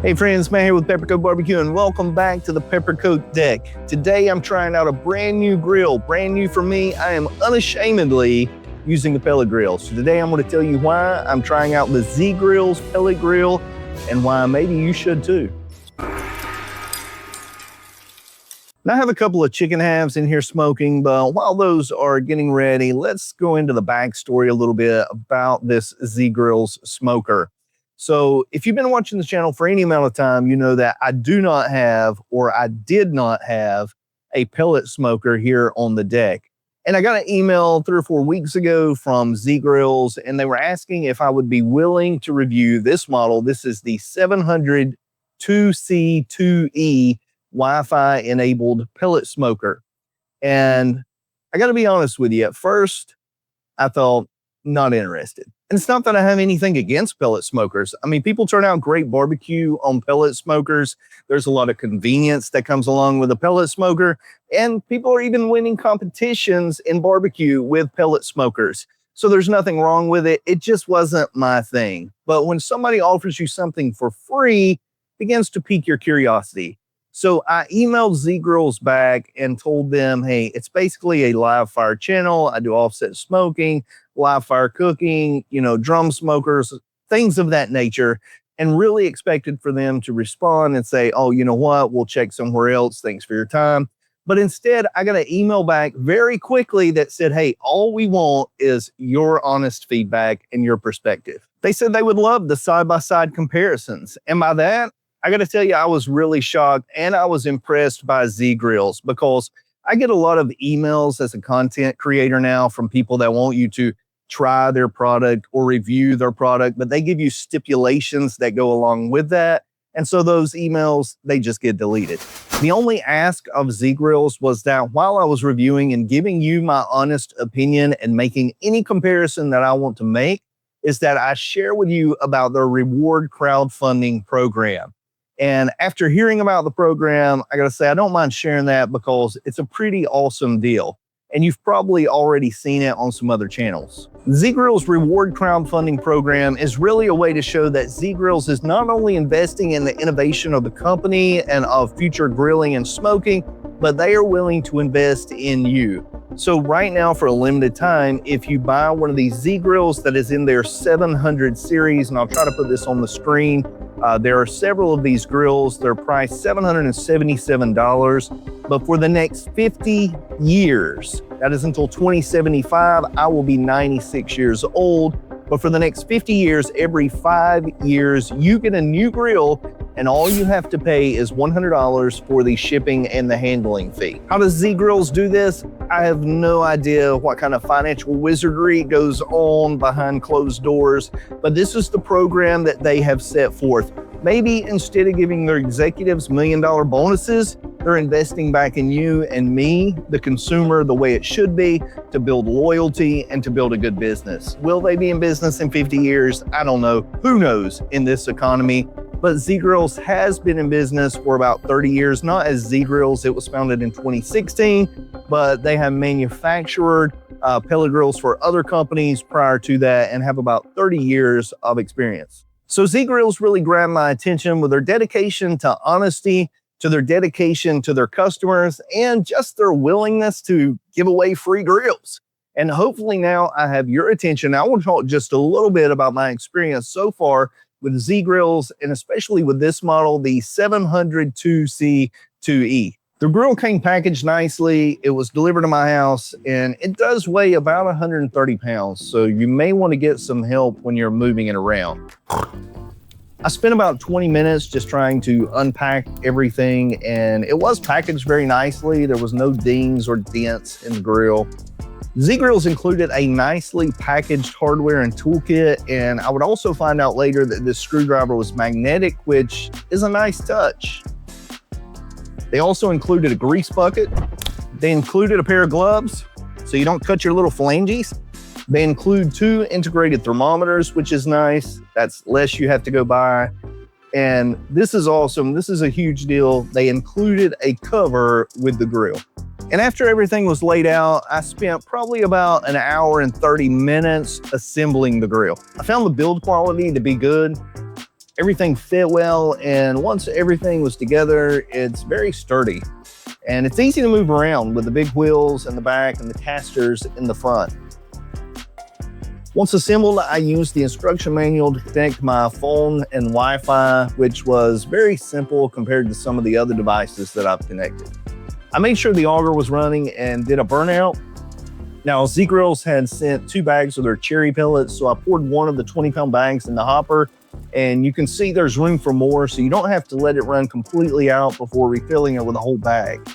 Hey friends, Matt here with Peppercoat Barbecue and welcome back to the Peppercoat deck. Today I'm trying out a brand new grill, brand new for me. I am unashamedly using the pellet grill. So today I'm going to tell you why I'm trying out the Z Grills Pellet Grill and why maybe you should too. Now I have a couple of chicken halves in here smoking, but while those are getting ready, let's go into the backstory a little bit about this Z Grills smoker. So if you've been watching this channel for any amount of time, you know that I do not have, or I did not have, a pellet smoker here on the deck. And I got an email 3 or 4 weeks ago from Z Grills, and they were asking if I would be willing to review this model. This is the 700 2C2E Wi-Fi enabled pellet smoker. And I got to be honest with you, at first I thought, not interested. And it's not that I have anything against pellet smokers. I mean, people turn out great barbecue on pellet smokers. There's a lot of convenience that comes along with a pellet smoker. And people are even winning competitions in barbecue with pellet smokers. So there's nothing wrong with it. It just wasn't my thing. But when somebody offers you something for free, it begins to pique your curiosity. So I emailed Z Grills back and told them, hey, it's basically a live fire channel. I do offset smoking, live fire cooking, drum smokers, things of that nature, and really expected for them to respond and say, oh, you know what, we'll check somewhere else. Thanks for your time. But instead, I got an email back very quickly that said, hey, all we want is your honest feedback and your perspective. They said they would love the side-by-side comparisons. And by that, I got to tell you, I was really shocked and I was impressed by Z Grills because I get a lot of emails as a content creator now from people that want you to try their product or review their product, but they give you stipulations that go along with that. And so those emails, they just get deleted. The only ask of Z Grills was that while I was reviewing and giving you my honest opinion and making any comparison that I want to make, is that I share with you about their reward crowdfunding program. And after hearing about the program, I got to say, I don't mind sharing that because it's a pretty awesome deal. And you've probably already seen it on some other channels. Z Grills reward crowdfunding program is really a way to show that Z Grills is not only investing in the innovation of the company and of future grilling and smoking, but they are willing to invest in you. So right now, for a limited time, if you buy one of these Z Grills that is in their 700 series, and I'll try to put this on the screen, there are several of these grills. They're priced $777, but for the next 50 years, that is until 2075, I will be 96 years old. But for the next 50 years, every 5 years, you get a new grill, and all you have to pay is $100 for the shipping and the handling fee. How does Z Grills do this? I have no idea what kind of financial wizardry goes on behind closed doors, but this is the program that they have set forth. Maybe instead of giving their executives $1 million bonuses, they're investing back in you and me, the consumer, the way it should be, to build loyalty and to build a good business. Will they be in business in 50 years? I don't know. Who knows in this economy? But Z Grills has been in business for about 30 years, not as Z Grills. It was founded in 2016, but they have manufactured pellet grills for other companies prior to that and have about 30 years of experience. So Z Grills really grabbed my attention with their dedication to honesty, to their dedication to their customers, and just their willingness to give away free grills. And hopefully now I have your attention. I want to talk just a little bit about my experience so far with Z Grills, and especially with this model, the 700 2C2E. The grill came packaged nicely. It was delivered to my house, and it does weigh about 130 pounds. So you may want to get some help when you're moving it around. I spent about 20 minutes just trying to unpack everything, and it was packaged very nicely. There was no dings or dents in the grill. Z Grills included a nicely packaged hardware and toolkit, and I would also find out later that this screwdriver was magnetic, which is a nice touch. They also included a grease bucket. They included a pair of gloves so you don't cut your little phalanges. They include 2 integrated thermometers, which is nice. That's less you have to go buy. And this is awesome. This is a huge deal. They included a cover with the grill. And after everything was laid out, I spent probably about 1 hour and 30 minutes assembling the grill. I found the build quality to be good. Everything fit well, and once everything was together, it's very sturdy. And it's easy to move around with the big wheels in the back and the casters in the front. Once assembled, I used the instruction manual to connect my phone and Wi-Fi, which was very simple compared to some of the other devices that I've connected. I made sure the auger was running and did a burnout. Now, Z Grills had sent 2 bags of their cherry pellets, so I poured one of the 20-pound bags in the hopper, and you can see there's room for more, so you don't have to let it run completely out before refilling it with a whole bag.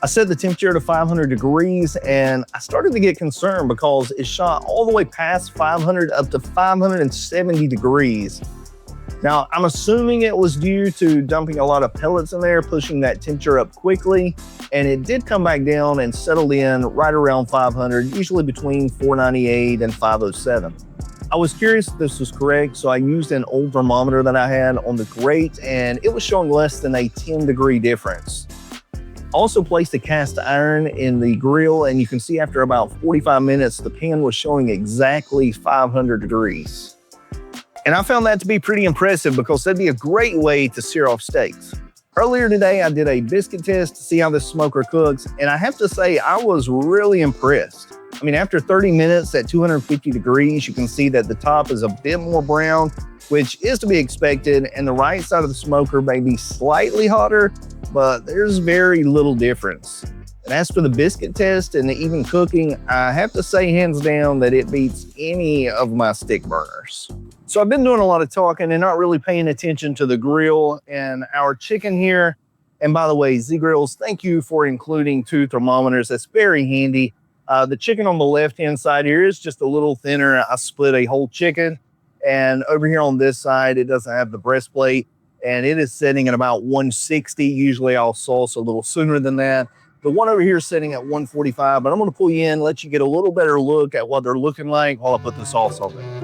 I set the temperature to 500 degrees, and I started to get concerned because it shot all the way past 500 up to 570 degrees. Now, I'm assuming it was due to dumping a lot of pellets in there, pushing that temperature up quickly, and it did come back down and settled in right around 500, usually between 498 and 507. I was curious if this was correct, so I used an old thermometer that I had on the grate, and it was showing less than a 10-degree difference. Also placed a cast iron in the grill, and you can see after about 45 minutes, the pan was showing exactly 500 degrees. And I found that to be pretty impressive because that'd be a great way to sear off steaks. Earlier today, I did a biscuit test to see how this smoker cooks, and I have to say I was really impressed. I mean, after 30 minutes at 250 degrees, you can see that the top is a bit more brown, which is to be expected, and the right side of the smoker may be slightly hotter, but there's very little difference. And as for the biscuit test and the even cooking, I have to say hands down that it beats any of my stick burners. So I've been doing a lot of talking and not really paying attention to the grill and our chicken here. And by the way, Z Grills, thank you for including 2 thermometers. That's very handy. The chicken on the left-hand side here is just a little thinner. I split a whole chicken. And over here on this side, it doesn't have the breastplate, and it is sitting at about 160. Usually I'll sauce a little sooner than that. The one over here is sitting at 145, but I'm gonna pull you in, let you get a little better look at what they're looking like while I put the sauce on there.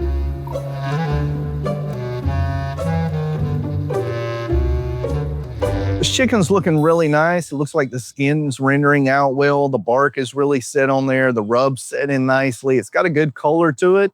This chicken's looking really nice. It looks like the skin's rendering out well. The bark is really set on there. The rub's set in nicely. It's got a good color to it,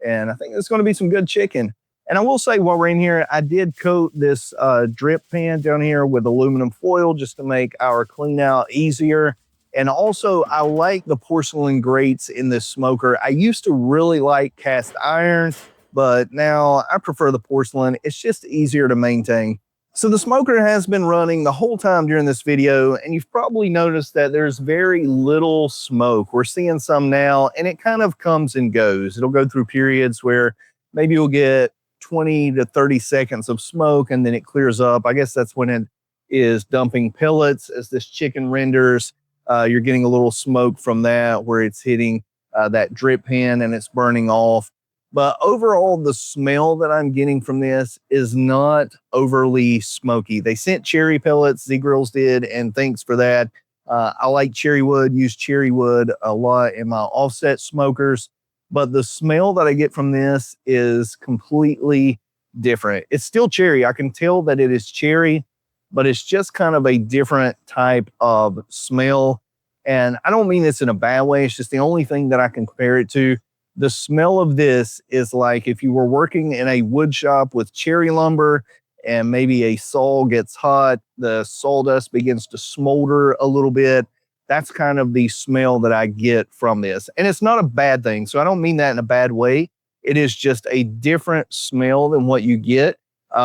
and I think it's gonna be some good chicken. And I will say while we're in here, I did coat this drip pan down here with aluminum foil just to make our clean out easier. And also I like the porcelain grates in this smoker. I used to really like cast iron, but now I prefer the porcelain. It's just easier to maintain. So the smoker has been running the whole time during this video, and you've probably noticed that there's very little smoke. We're seeing some now, and it kind of comes and goes. It'll go through periods where maybe you'll get 20 to 30 seconds of smoke, and then it clears up. I guess that's when it is dumping pellets as this chicken renders. You're getting a little smoke from that where it's hitting that drip pan and it's burning off. But overall, the smell that I'm getting from this is not overly smoky. They sent cherry pellets, Z Grills did, and thanks for that. I like cherry wood, use cherry wood a lot in my offset smokers. But the smell that I get from this is completely different. It's still cherry. I can tell that it is cherry, but it's just kind of a different type of smell. And I don't mean this in a bad way. It's just the only thing that I can compare it to. The smell of this is like if you were working in a wood shop with cherry lumber and maybe a saw gets hot, the sawdust begins to smolder a little bit. That's kind of the smell that I get from this. And it's not a bad thing. So I don't mean that in a bad way. It is just a different smell than what you get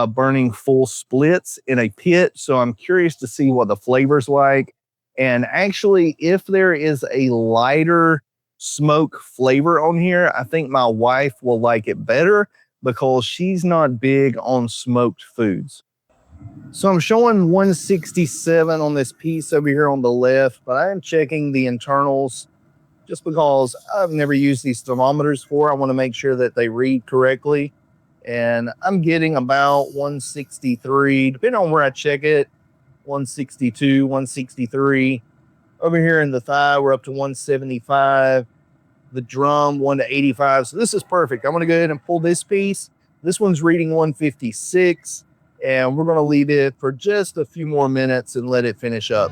burning full splits in a pit. So I'm curious to see what the flavor's like. And actually, if there is a lighter smoke flavor on here, I think my wife will like it better because she's not big on smoked foods. So I'm showing 167 on this piece over here on the left, but I am checking the internals just because I've never used these thermometers before. I want to make sure that they read correctly. And I'm getting about 163, depending on where I check it, 162, 163. Over here in the thigh, we're up to 175. The drum, 1 to 85. So this is perfect. I'm going to go ahead and pull this piece. This one's reading 156. And we're going to leave it for just a few more minutes and let it finish up.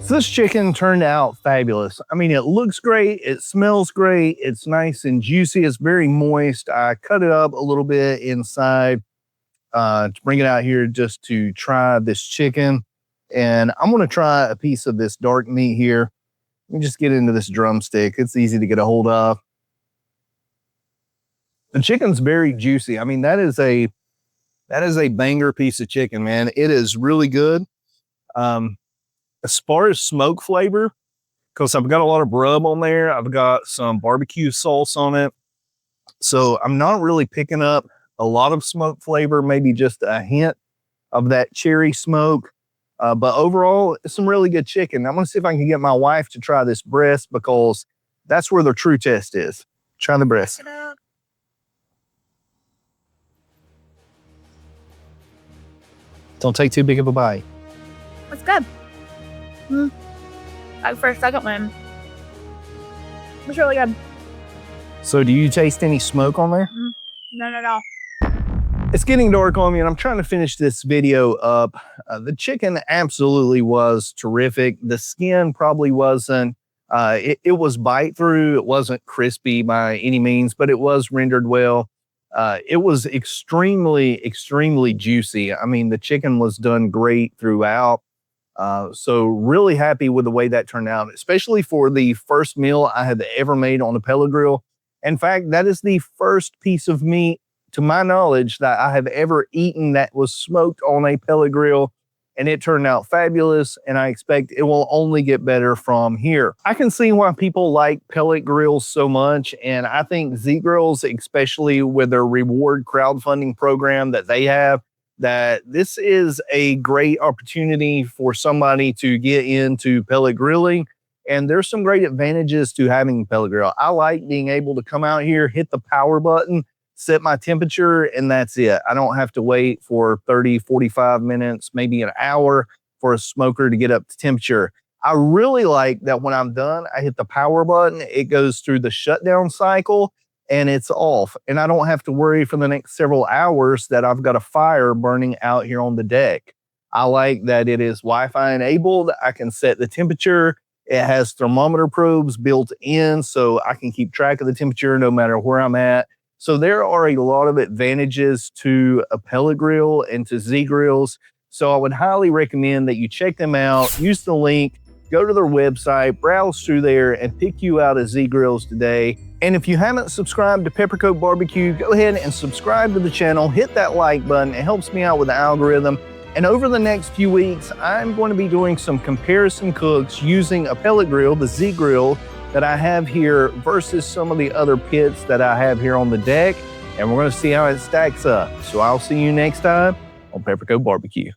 So this chicken turned out fabulous. I mean, it looks great, it smells great, it's nice and juicy, it's very moist. I cut it up a little bit inside to bring it out here just to try this chicken. And I'm gonna try a piece of this dark meat here. Let me just get into this drumstick. It's easy to get a hold of. The chicken's very juicy. I mean, that is a banger piece of chicken, man. It is really good. As far as smoke flavor, because I've got a lot of rub on there, I've got some barbecue sauce on it. So I'm not really picking up a lot of smoke flavor, maybe just a hint of that cherry smoke. But overall, it's some really good chicken. I'm gonna see if I can get my wife to try this breast because that's where the true test is. Try the breast. Don't take too big of a bite. It's good. Like for a second one. It's really good. So do you taste any smoke on there? No. It's getting dark on me and I'm trying to finish this video up. The chicken absolutely was terrific. The skin probably wasn't, it was bite through. It wasn't crispy by any means, but it was rendered well. It was extremely, extremely juicy. I mean, the chicken was done great throughout. So really happy with the way that turned out, especially for the first meal I had ever made on a pellet grill. In fact, that is the first piece of meat, to my knowledge, that I have ever eaten that was smoked on a pellet grill. And it turned out fabulous, and I expect it will only get better from here. I can see why people like pellet grills so much, and I think Z Grills, especially with their reward crowdfunding program that they have, that this is a great opportunity for somebody to get into pellet grilling. And there's some great advantages to having a pellet grill. I like being able to come out here, hit the power button, set my temperature, and that's it. I don't have to wait for 30, 45 minutes, maybe an hour for a smoker to get up to temperature. I really like that when I'm done, I hit the power button, it goes through the shutdown cycle and it's off. And I don't have to worry for the next several hours that I've got a fire burning out here on the deck. I like that it is Wi-Fi enabled. I can set the temperature. It has thermometer probes built in, so I can keep track of the temperature no matter where I'm at. So there are a lot of advantages to a pellet grill and to Z Grills. So I would highly recommend that you check them out, use the link, go to their website, browse through there, and pick you out a Z Grills today. And if you haven't subscribed to Peppercoat Barbecue, go ahead and subscribe to the channel, hit that like button. It helps me out with the algorithm. And over the next few weeks, I'm going to be doing some comparison cooks using a pellet grill, the Z Grill, that I have here versus some of the other pits that I have here on the deck. And we're going to see how it stacks up. So I'll see you next time on Peppercoat Barbecue.